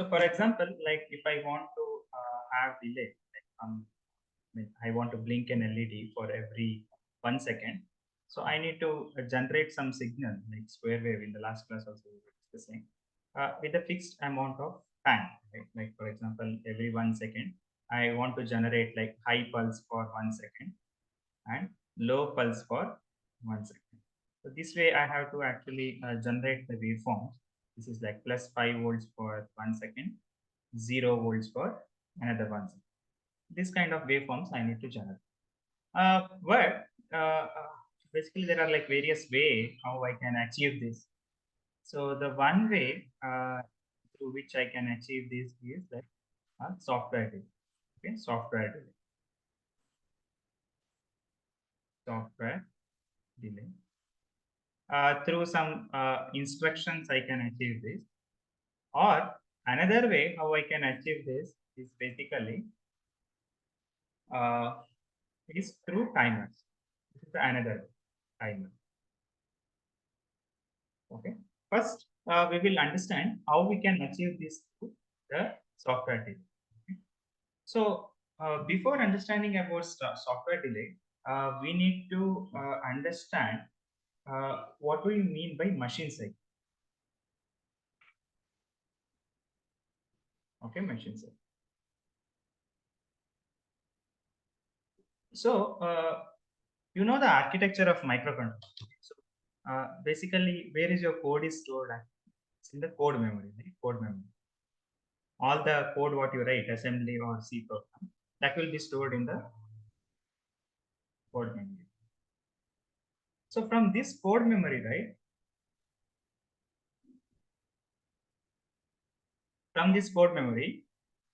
So for example, like if I want to have delay, like, I want to blink an LED for every 1 second. So I need to generate some signal like square wave. In the last class also we were discussing with a fixed amount of time. Right? Like for example, every 1 second, I want to generate like high pulse for 1 second and low pulse for 1 second. So this way I have to actually generate the waveforms. This is like plus 5 volts for 1 second, 0 volts for another 1 second. This kind of waveforms I need to generate. But basically there are like various way how I can achieve this. So the one way through which I can achieve this is like software delay. Okay, software delay. Software delay. Through some instructions I can achieve this. Or another way how I can achieve this is basically uh, is through timers. This is another timer. Okay. First, we will understand how we can achieve this through the software delay. Okay. So, before understanding about software delay, we need to understand what do you mean by machine cycle. Okay, machine cycle. So, you know the architecture of microcontroller. So, basically, where is your code is stored at? It's in the code memory, right? Code memory. All the code what you write, assembly or C program, that will be stored in the code memory. So from this code memory, right? From this code memory,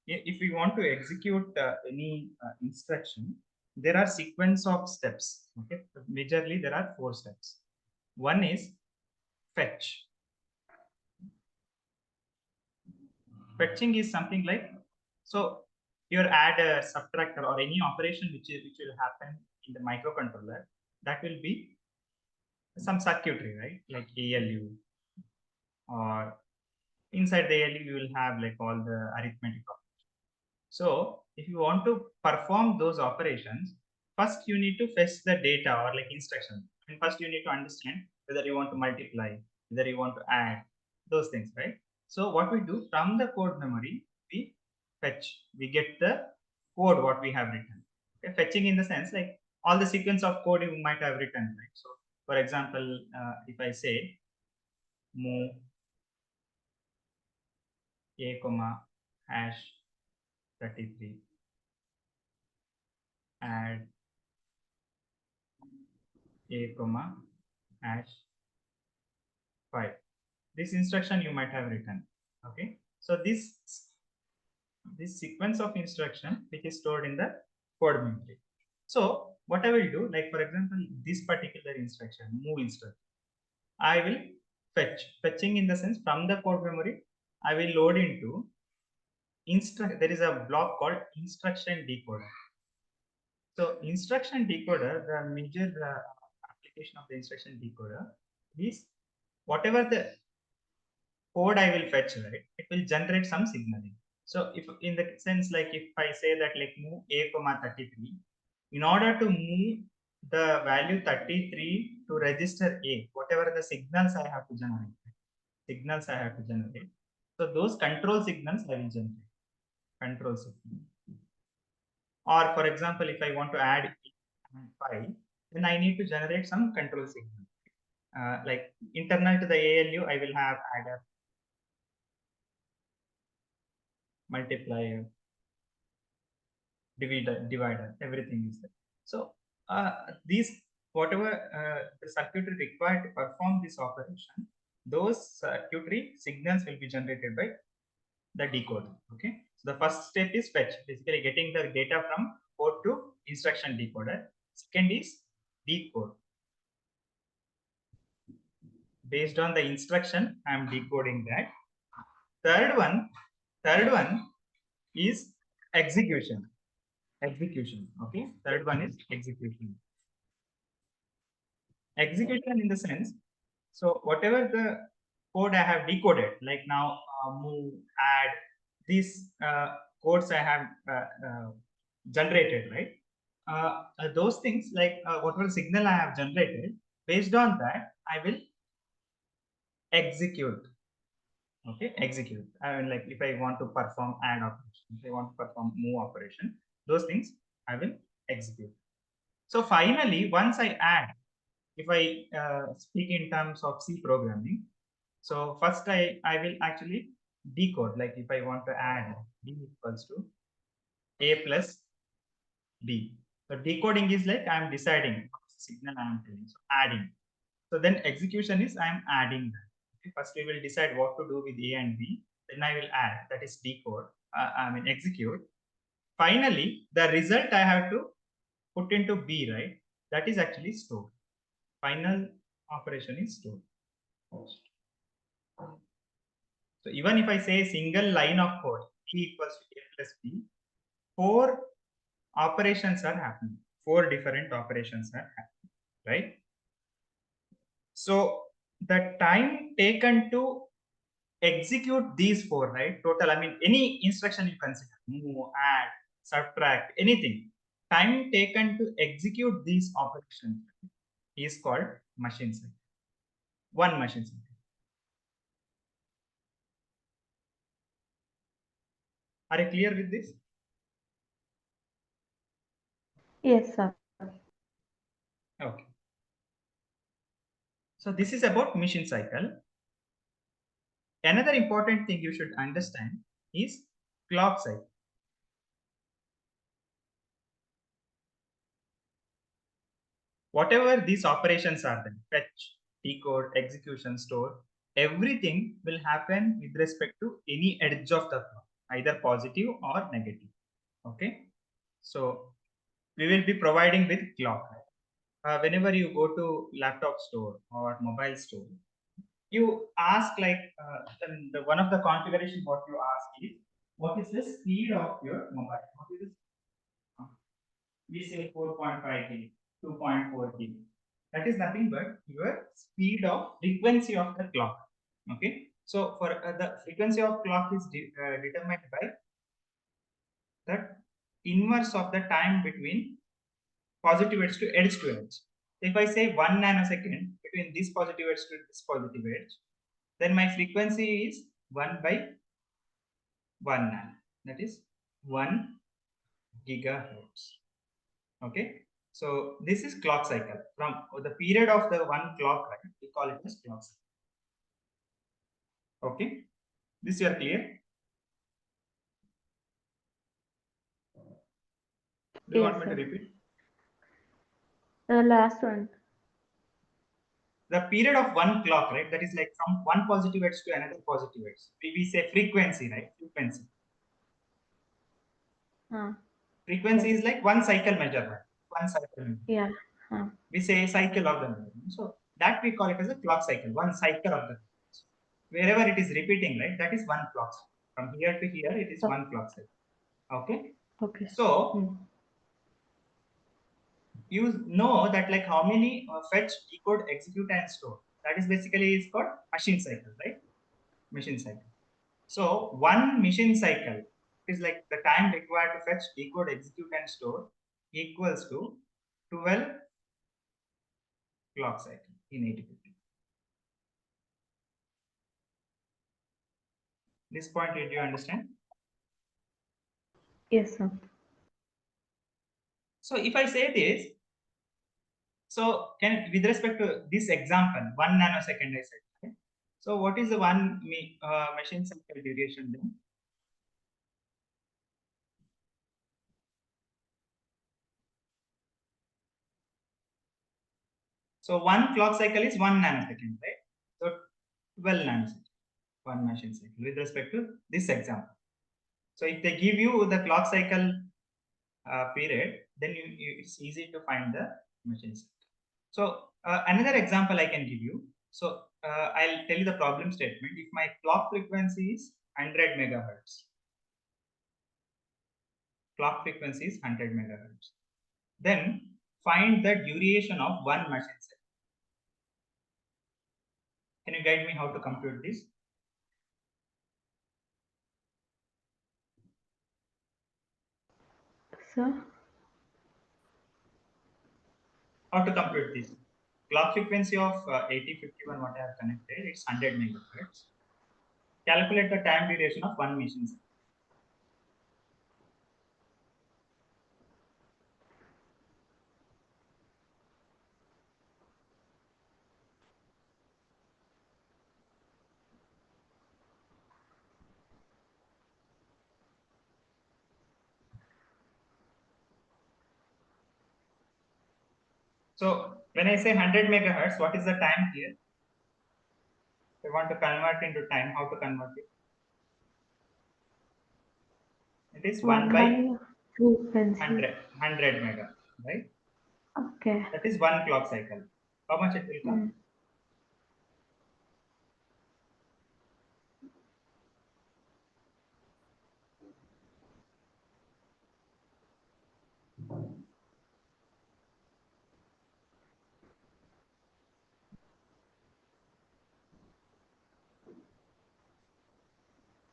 if we want to execute any instruction, there are sequence of steps. Okay, majorly there are 4 steps. One is fetch. Fetching is something like, so your adder, subtractor, or any operation which will happen in the microcontroller, that will be some circuitry, right? Like ALU, or inside the ALU you will have like all the arithmetic operations. So if you want to perform those operations, first you need to fetch the data or like instruction. And first you need to understand whether you want to multiply, whether you want to add, those things, right? So what we do from the code memory, we fetch, we get the code what we have written. Okay? Fetching in the sense like all the sequence of code you might have written, right? So for example, if I say move a comma hash 33, add a comma hash 5. This instruction you might have written. Okay, so this sequence of instruction which is stored in the code memory. So what I will do, like for example, this particular instruction, move instruction, I will fetching in the sense from the code memory, I will load into there is a block called instruction decoder. So instruction decoder, the major application of the instruction decoder is whatever the code I will fetch, right, it will generate some signaling. So if in the sense like if I say that like move a comma 33, in order to move the value 33 to register a, whatever the signals I have to generate, so those control signals I will generate, control signal. Or for example, if I want to add 5, then I need to generate some control signal. Like internal to the ALU, I will have adder, multiplier, divider, everything is there. So these whatever the circuitry required to perform this operation, those circuitry signals will be generated by the decoder. Okay, so the first step is fetch, basically getting the data from code to instruction decoder. Second is decode. Based on the instruction, I am decoding that. Third one is execution. Okay, third one is execution. Execution in the sense, so whatever the code I have decoded, like now move, add, these codes I have generated, right? Those things like whatever signal I have generated, based on that, I will execute. Okay, execute. I mean, like if I want to perform add operation, if I want to perform move operation, those things I will execute. So finally, once I add, if I speak in terms of C programming, so first I will actually decode. Like if I want to add B equals to A plus B. So decoding is like I am deciding what signal I am telling. So adding. So then execution is I am adding that. Okay, first we will decide what to do with A and B. Then I will add. That is decode. I mean execute. Finally, the result I have to put into B, right? That is actually stored. Final operation is stored. So even if I say single line of code, B equals to A plus B, 4 operations are happening. 4 different operations are happening, right? So the time taken to execute these 4, right? Total, I mean, any instruction you consider, move, add, subtract, anything. Time taken to execute these operations is called machine cycle. One machine cycle. Are you clear with this? Yes, sir. Okay. So this is about machine cycle. Another important thing you should understand is clock cycle. Whatever these operations are, then fetch, decode, execution, store, everything will happen with respect to any edge of the clock, either positive or negative. Okay. So we will be providing with clock. Whenever you go to laptop store or mobile store, you ask like one of the configuration what you ask is what is the speed of your mobile? What is we say 4.5 gig, 2.4 gig. That is nothing but your speed of frequency of the clock. Okay. So for the frequency of clock is determined by the inverse of the time between positive edge to edge to edge. If I say 1 nanosecond between this positive edge to this positive edge, then my frequency is 1 by 1 nano. That is 1 gigahertz. Okay. So this is clock cycle. From the period of the one clock, right, we call it as clock cycle. Okay. This you are clear? Do you Yes, want me to sir. repeat? The last one. The period of one clock, right? That is like from one positive edge to another positive edge. We say frequency, right? Frequency. Frequency Yes. is like one cycle measurement. One cycle measurement. Yeah. We say cycle of the measurement. So that we call it as a clock cycle. One cycle of the wherever it is repeating, right? That is one clock cycle. From here to here, it is Oh, one clock cycle. Okay. okay. So you know that like how many fetch, decode, execute, and store. That is basically is called machine cycle, right? Machine cycle. So one machine cycle is like the time required to fetch, decode, execute, and store equals to 12 clock cycle in 8050. This point, did you understand? Yes, sir. So if I say this, so can with respect to this example, 1 nanosecond I said, right? So what is the one machine cycle duration then? So one clock cycle is 1 nanosecond, right? So 12 nanoseconds, one machine cycle with respect to this example. So if they give you the clock cycle period, then it's easy to find the machine cycle. So another example I can give you. So I'll tell you the problem statement. If my clock frequency is 100 megahertz, clock frequency is 100 megahertz, then find the duration of one machine cycle. Can you guide me how to compute this? sir. How to compute this? Clock frequency of 8051 what I have connected, it's 100 megahertz. Calculate the time duration of one machine cycle. So when I say 100 megahertz, what is the time here? If I want to convert into time, how to convert it? It is 1 1 by by frequency. 100 mega, right? Okay. That is one clock cycle. How much it will come? Mm.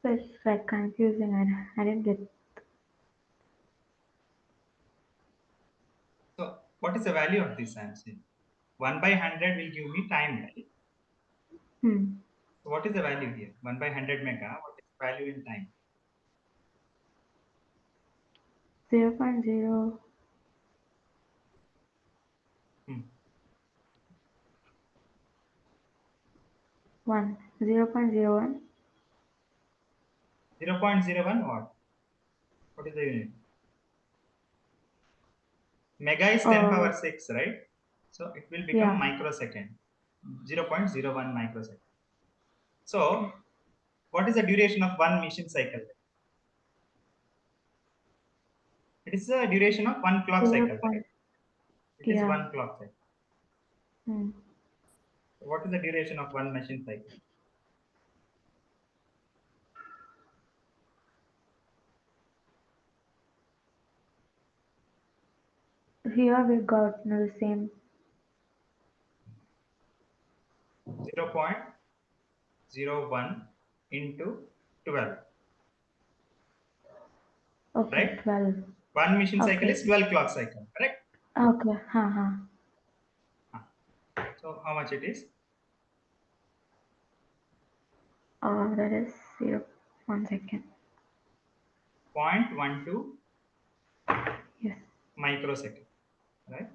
So it's like confusing. I didn't get. So what is the value of this? I'm saying 1 by 100 will give me time, right? Hmm. So what is the value here? 1 by 100 mega. What is the value in time? 0.01, Hmm. 0.01. 0.01 what? What is the unit? Mega is 10 Uh, power 6, right? So it will become yeah. microsecond. 0.01 microsecond. Okay. So what is the duration of one machine cycle? It is the duration of one clock 0. cycle, right? It is Yeah. one clock cycle. Hmm. So what is the duration of one machine cycle? Here we got the same. 0.01 into 12, Okay, right? 12. One mission cycle Okay. is 12 clock cycle, correct? Okay. Haha. Ah. So how much it is? That is 0. 1 second. 0.12 Yes. microsecond, right?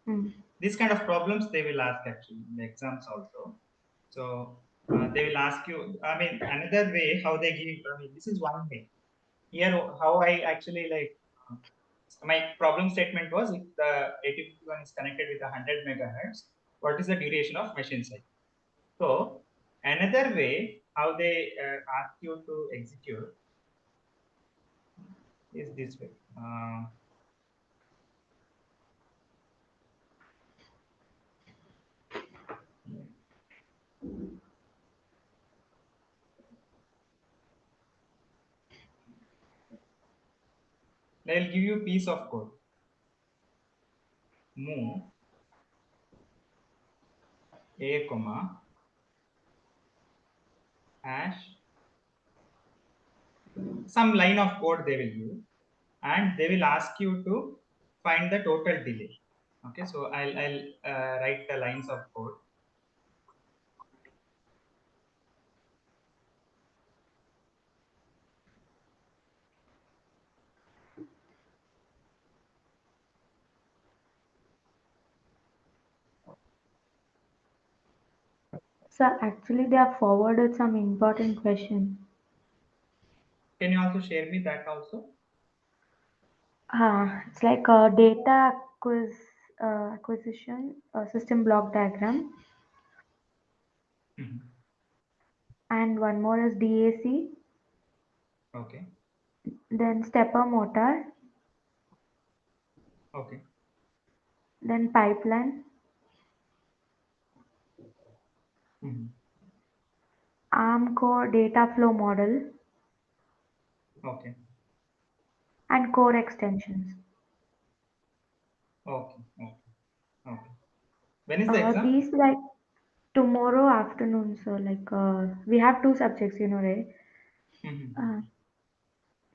Hmm. These kind of problems they will ask actually in the exams also. So they will ask you, I mean, another way how they give, I mean, this is one way. Here how I actually like, uh, my problem statement was, if the 8051 is connected with 100 megahertz, what is the duration of machine cycle? So another way how they ask you to execute is this way. They'll give you piece of code, move a comma hash, some line of code they will use, and they will ask you to find the total delay. Okay, so I'll write the lines of code. So actually, they have forwarded some important question. Can you also share me that also? It's like a data acquisition system block diagram, Mhm. and one more is DAC, Okay. then stepper motor, Okay. then pipeline, Mhm. ARM core data flow model, Okay. and core extensions. Okay. Okay. Okay. When is the exam? These like tomorrow afternoon, so like we have two subjects, right? Mhm. Uh,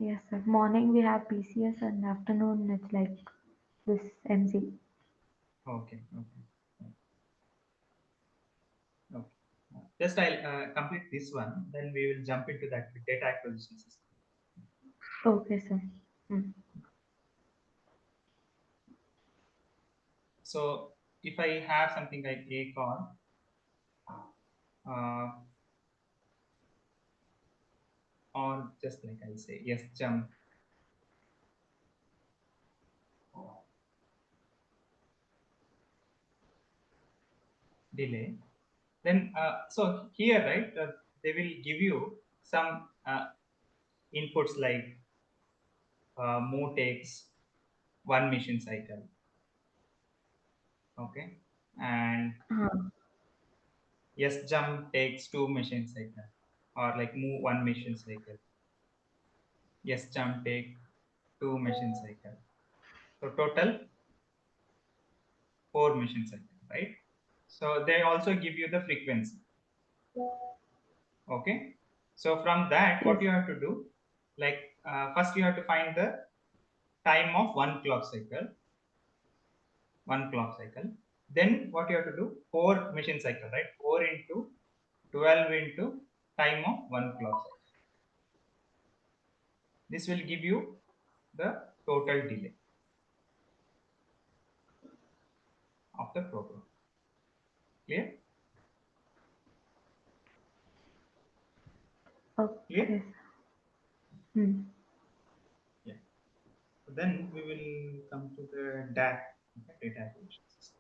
Yes, sir. Morning we have PCS and afternoon it's like this MC. Okay, okay, okay. Just I'll complete this one, then we will jump into that data acquisition system. Okay, sir. Mm. So if I have something like a call, uh, or just like I'll say yes jump delay, then so here, right, they will give you some inputs like move takes one machine cycle, okay, and Ah, yes jump takes two machine cycle, or like move one machine cycle, yes jump take two machine cycle, so total four machine cycle, right? So they also give you the frequency, okay. So from that what yes. you have to do, like first you have to find the time of one clock cycle. Then what you have to do, four machine cycle, right? 4 into 12 into time of one clock cycle. This will give you the total delay of the program. Clear? Clear? Okay, sir. Mm. Yeah. So then we will come to the DAC, okay, data acquisition system.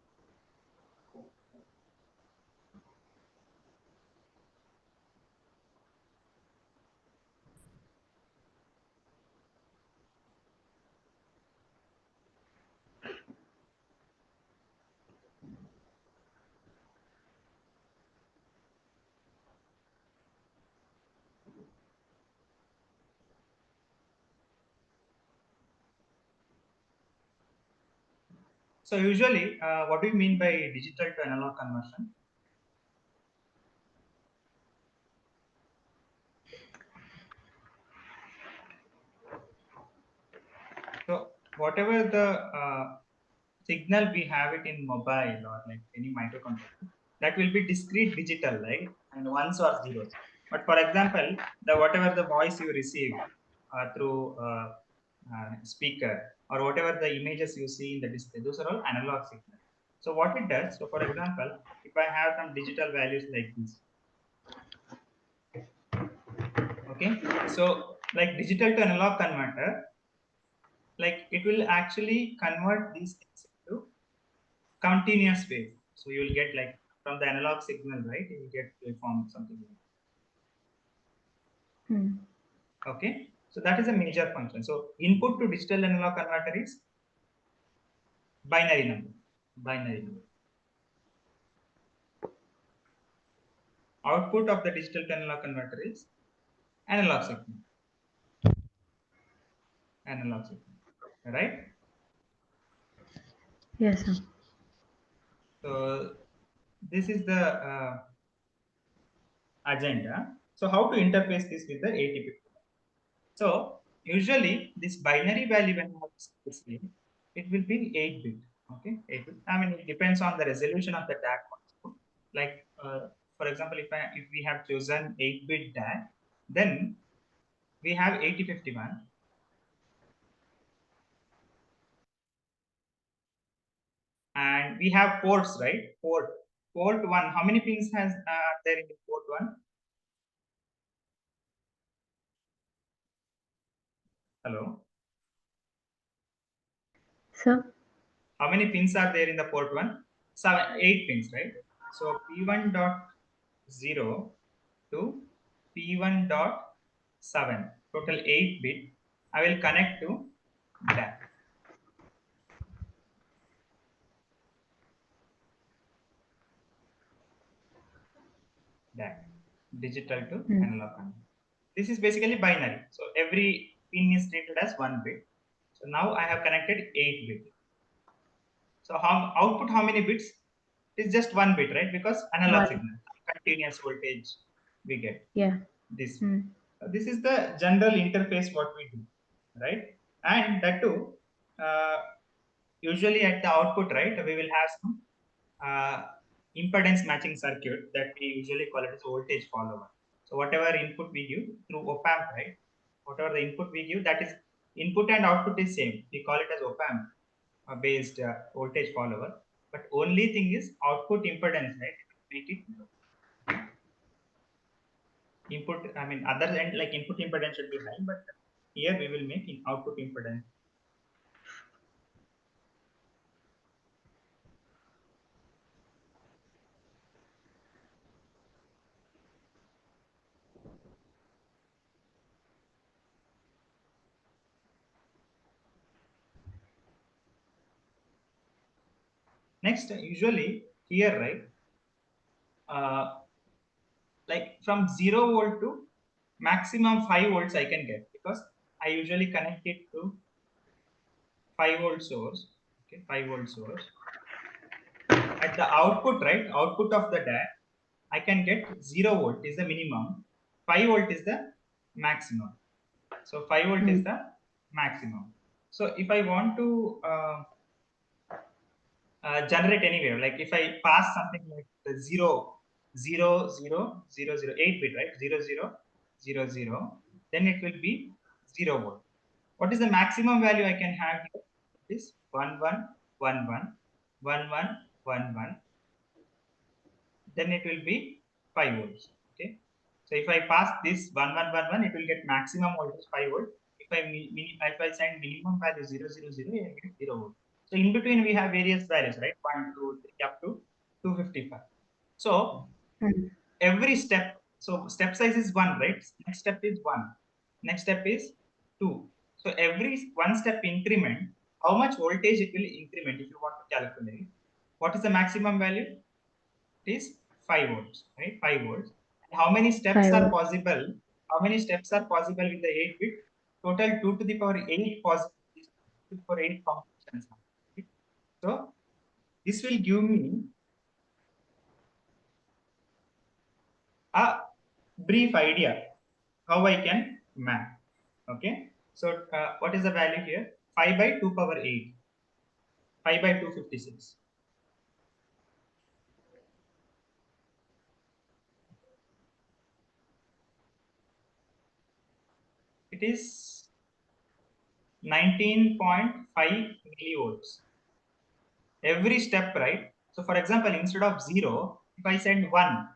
So usually, what do you mean by digital to analog conversion? So whatever the signal we have it in mobile or like any microcontroller, that will be discrete digital, right? And ones or zeros. But for example, the whatever the voice you receive through speaker, or whatever the images you see in the display, those are all analog signals. So what it does, so for example, if I have some digital values like this, okay, so like digital to analog converter, like it will actually convert these things into continuous wave. So you will get like from the analog signal, right? You will get waveform something like Mm. that. Okay. So that is a major function. So input to digital analog converter is binary number. Binary number. Output of the digital to analog converter is analog signal. Analog signal. Right? Yes, sir. So this is the agenda. So how to interface this with the ATP? So usually this binary value when you have display, it will be 8-bit. Okay, 8-bit. I mean, it depends on the resolution of the DAC also. Like for example, if we have chosen 8-bit DAC, then we have 8051, and we have ports, right? Port one. How many pins has there in the port one? Hello. Sir? How many pins are there in the port one? 8 pins, right? So P1 dot 0 to P1 dot 7, total 8 bit. I will connect to DAC, DAC, digital to Mm. analog converter. This is basically binary. So every pin is treated as 1 bit. So now I have connected 8 bit. So output how many bits? It is just 1 bit, right? Because analog One. signal, continuous voltage we get Yeah. this way. Mm. This is the general interface what we do, right? And that too, uh, usually at the output, right, we will have some uh, impedance matching circuit that we usually call it as voltage follower. So whatever input we give through op amp, right, whatever the input we give, that is input and output is same, we call it as op amp based voltage follower. But only thing is output impedance, right, make it low. Okay, input, I mean other end like input impedance should be high, but here we will make in output impedance. Next, usually here, right, uh, like from 0 volt to maximum 5 volts I can get, because I usually connect it to 5 volt source. Okay, 5 volt source. At the output, right, output of the DAC, I can get 0 volt is the minimum, 5 volt is the maximum. So 5 volt is Hmm. the maximum. So if I want to generate anywhere, like if I pass something like the 8 bit, right, 0000, then it will be 0 volt. What is the maximum value I can have here? It is 1111 1111, then it will be 5 volts. Okay, so if I pass this 1111, it will get maximum voltage 5 volt. If I send minimum value 000, I get 0 volt. So in between we have various values, right, 1 2 3 up to 255. So Hmm. every step, so step size is 1, right, next step is 1, next step is 2. So every one step increment, how much voltage it will increment, if you want to calculate what is the maximum value, is 5 volts, right? 5 volts. And how many steps 5 are volts. possible? How many steps are possible with the 8 bit? Total 2 to the power 8 possibilities, 2 to the power 8 combinations. Right? So this will give me a brief idea how I can map. Okay. So what is the value here? 5 by 2 power 8. 5 by 256. It is 19.5 millivolts. Every step, right? So for example, instead of 0, if I send 1,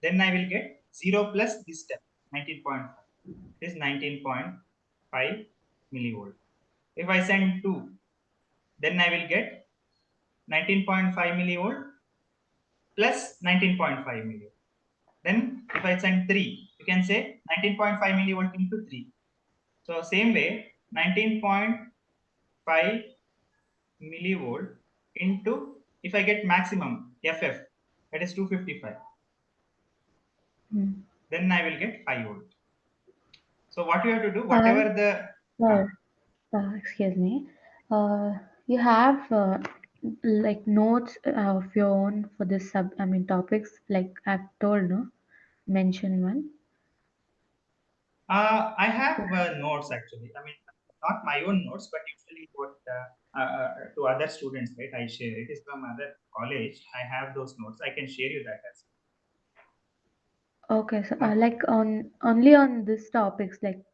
then I will get 0 plus this step, 19.5. It is 19.5 millivolt. If I send 2, then I will get 19.5 millivolt plus 19.5 millivolt. Then if I send 3, you can say 19.5 millivolt into 3. So same way, 19.5 millivolt into, if I get maximum FF, that is 255, Hmm. then I will get 5 volt. So what you have to do, Uh, whatever the Sir, excuse me. You have like notes of your own for this I mean topics like I've told, no? Mention one. I have notes actually. I mean, not my own notes, but usually what to other students, right? I share it is from other college. I have those notes. I can share you that as Okay, so well. Okay. like on only on this topics like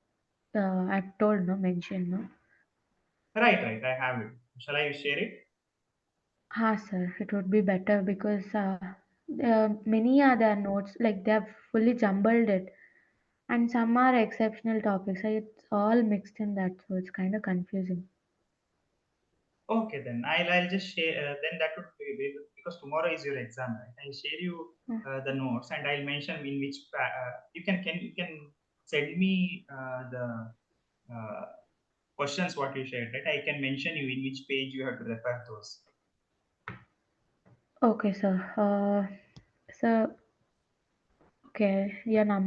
I've told, no? Mention, no? Right, right. I have it. Shall I share it? Ah, sir, it would be better because many other notes like they have fully jumbled it, and some are exceptional topics. So it's all mixed in that, so it's kind of confusing. Okay, then I'll just share. Then that would be good, because tomorrow is your exam, right? I'll share you Hmm. the notes, and I'll mention in which you can send me the uh, questions what you shared, right? I can mention you in which page you have to refer those. Okay, sir. So okay, your number.